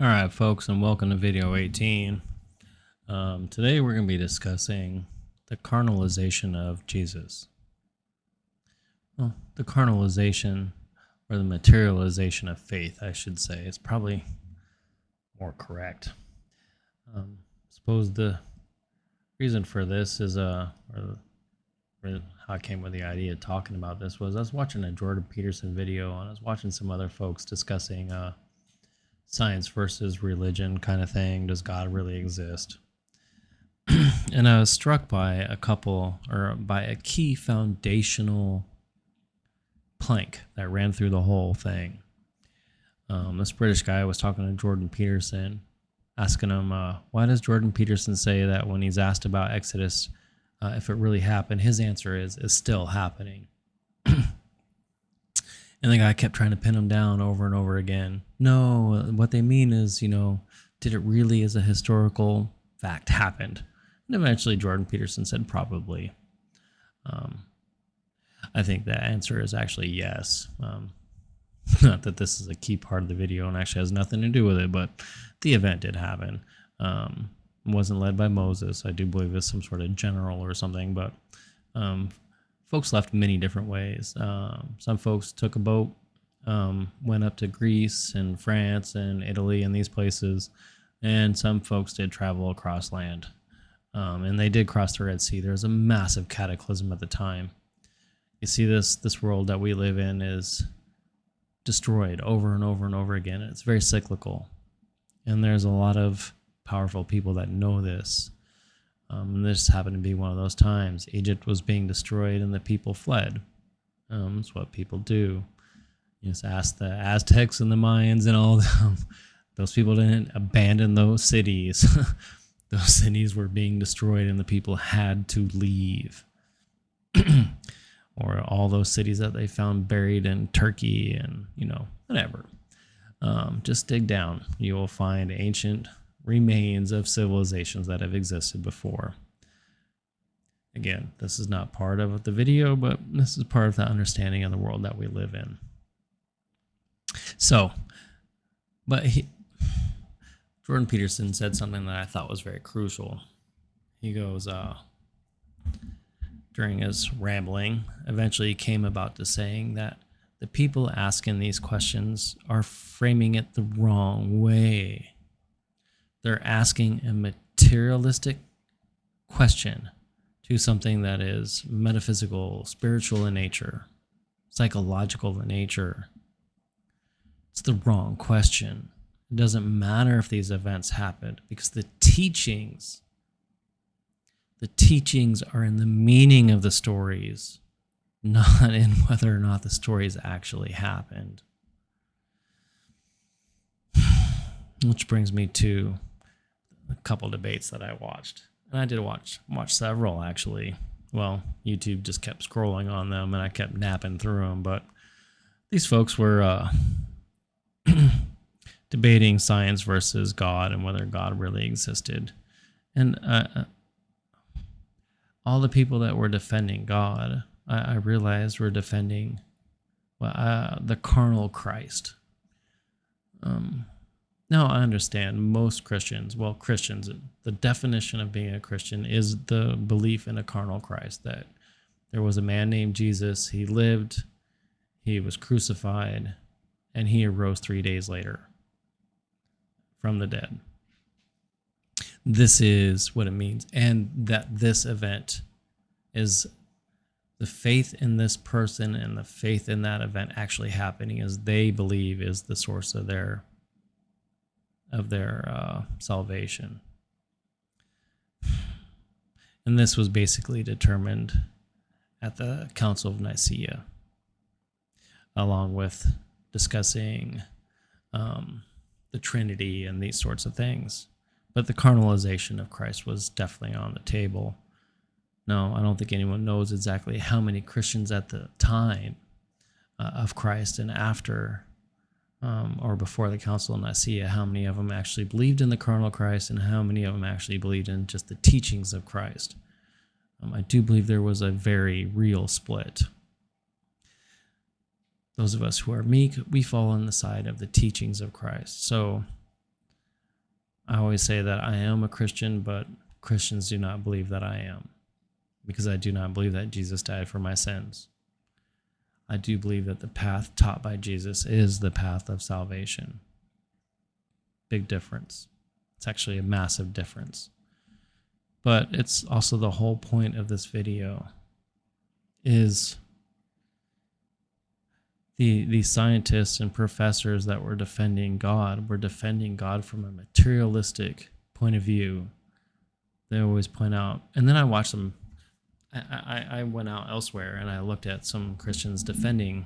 All right, folks, and welcome to video 18. Today we're going to be discussing the carnalization of Jesus. Well, the carnalization, or the materialization of faith, I should say. It's probably more correct. Suppose the reason for this is, or how I came with the idea of talking about this was I was watching a Jordan Peterson video, and I was watching some other folks discussing science versus religion kind of thing. Does God really exist? And I was struck by a key foundational plank that ran through the whole thing. This British guy was talking to Jordan Peterson, asking him, why does Jordan Peterson say that when he's asked about Exodus, if it really happened, his answer is still happening. And the guy kept trying to pin him down over and over again. No, what they mean is, did it really as a historical fact happened? And eventually Jordan Peterson said probably. I think the answer is actually yes. Not that this is a key part of the video and actually has nothing to do with it, but the event did happen. It wasn't led by Moses. I do believe it's some sort of general or something, but folks left many different ways. Some folks took a boat, went up to Greece and France and Italy and these places, and some folks did travel across land. And they did cross the Red Sea. There was a massive cataclysm at the time. You see, this world that we live in is destroyed over and over and over again. It's very cyclical. And there's a lot of powerful people that know this. And this happened to be one of those times. Egypt was being destroyed and the people fled. That's what people do. You just ask the Aztecs and the Mayans and all of them. Those people didn't abandon those cities. Those cities were being destroyed and the people had to leave. Or all those cities that they found buried in Turkey and, whatever. Just dig down. You will find ancient remains of civilizations that have existed before. Again, this is not part of the video, but this is part of the understanding of the world that we live in. So, Jordan Peterson said something that I thought was very crucial. He goes, during his rambling, eventually he came about to saying that the people asking these questions are framing it the wrong way. They're asking a materialistic question to something that is metaphysical, spiritual in nature, psychological in nature. It's the wrong question. It doesn't matter if these events happened because the teachings are in the meaning of the stories, not in whether or not the stories actually happened. Which brings me to a couple debates that I watched. And I did watch several, actually. Well, YouTube just kept scrolling on them, and I kept napping through them. But these folks were debating science versus God and whether God really existed. And all the people that were defending God, I realized were defending the carnal Christ. Now, I understand most Christians, the definition of being a Christian is the belief in a carnal Christ, that there was a man named Jesus, he lived, he was crucified, and he arose 3 days later from the dead. This is what it means, and that this event is the faith in this person and the faith in that event actually happening as they believe is the source of their salvation. And this was basically determined at the Council of Nicaea, along with discussing the Trinity and these sorts of things. But the carnalization of Christ was definitely on the table. No, I don't think anyone knows exactly how many Christians at the time of Christ and after or before the Council of Nicaea, how many of them actually believed in the carnal Christ and how many of them actually believed in just the teachings of Christ. I do believe there was a very real split. Those of us who are meek, we fall on the side of the teachings of Christ. So I always say that I am a Christian, but Christians do not believe that I am, because I do not believe that Jesus died for my sins. I do believe that the path taught by Jesus is the path of salvation. Big difference. It's actually a massive difference. But it's also the whole point of this video is the scientists and professors that were defending God from a materialistic point of view. They always point out, and then I watched them. I went out elsewhere and I looked at some Christians defending.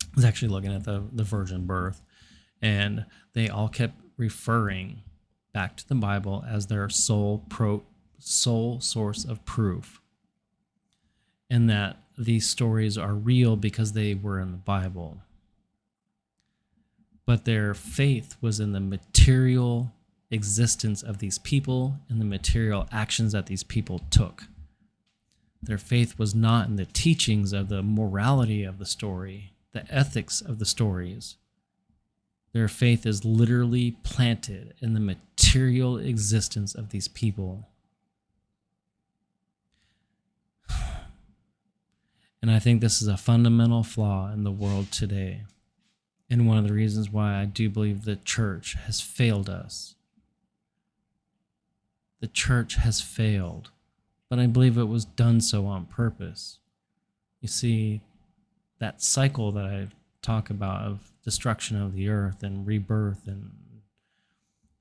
I was actually looking at the virgin birth, and they all kept referring back to the Bible as their sole source of proof, and that these stories are real because they were in the Bible. But their faith was in the material existence of these people and the material actions that these people took. Their faith was not in the teachings of the morality of the story, the ethics of the stories. Their faith is literally planted in the material existence of these people. And I think this is a fundamental flaw in the world today. And one of the reasons why I do believe the church has failed us. The church has failed, but I believe it was done so on purpose. You see, that cycle that I talk about of destruction of the earth and rebirth and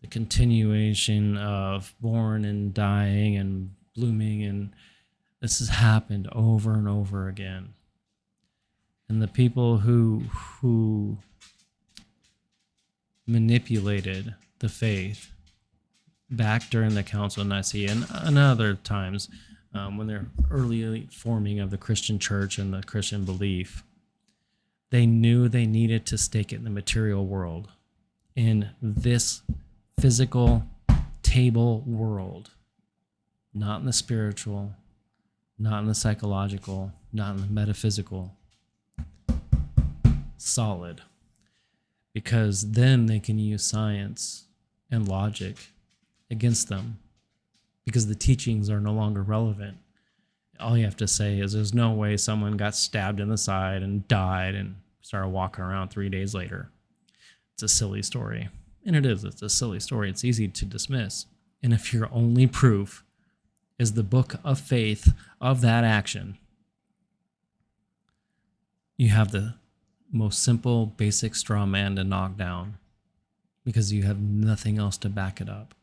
the continuation of born and dying and blooming, and this has happened over and over again. And the people who manipulated the faith back during the Council of Nicaea and other times when they're early forming of the Christian church and the Christian belief, they knew they needed to stake it in the material world, in this physical table world, not in the spiritual, not in the psychological, not in the metaphysical. Solid. Because then they can use science and logic against them, because the teachings are no longer relevant. All you have to say is there's no way someone got stabbed in the side and died and started walking around 3 days later. It's a silly story. And it is. It's a silly story. It's easy to dismiss. And if your only proof is the book of faith of that action, you have the most simple, basic straw man to knock down, because you have nothing else to back it up.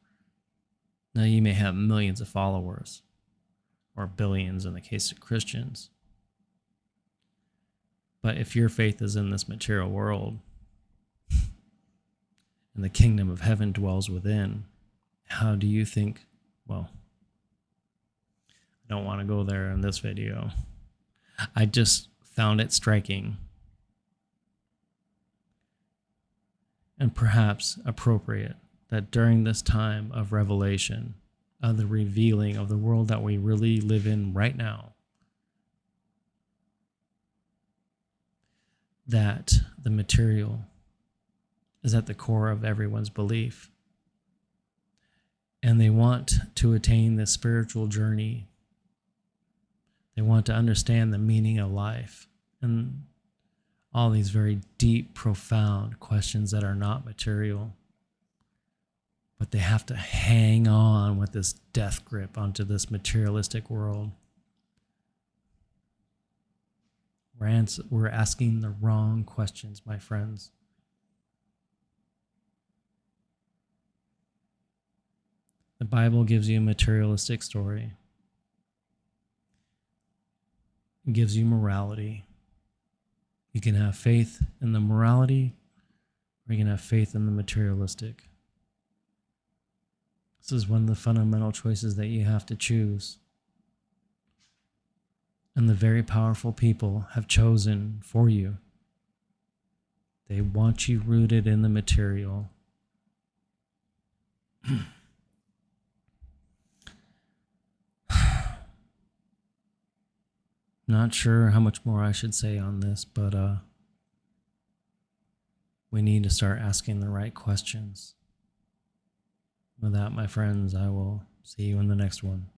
Now, you may have millions of followers, or billions in the case of Christians. But if your faith is in this material world and the kingdom of heaven dwells within, how do you think, well, I don't want to go there in this video. I just found it striking and perhaps appropriate that during this time of revelation, of the revealing of the world that we really live in right now, that the material is at the core of everyone's belief. And they want to attain the spiritual journey. They want to understand the meaning of life and all these very deep, profound questions that are not material. But they have to hang on with this death grip onto this materialistic world. We're asking the wrong questions, my friends. The Bible gives you a materialistic story. It gives you morality. You can have faith in the morality, or you can have faith in the materialistic. This is one of the fundamental choices that you have to choose. And the very powerful people have chosen for you. They want you rooted in the material. Not sure how much more I should say on this, but we need to start asking the right questions. With that, my friends, I will see you in the next one.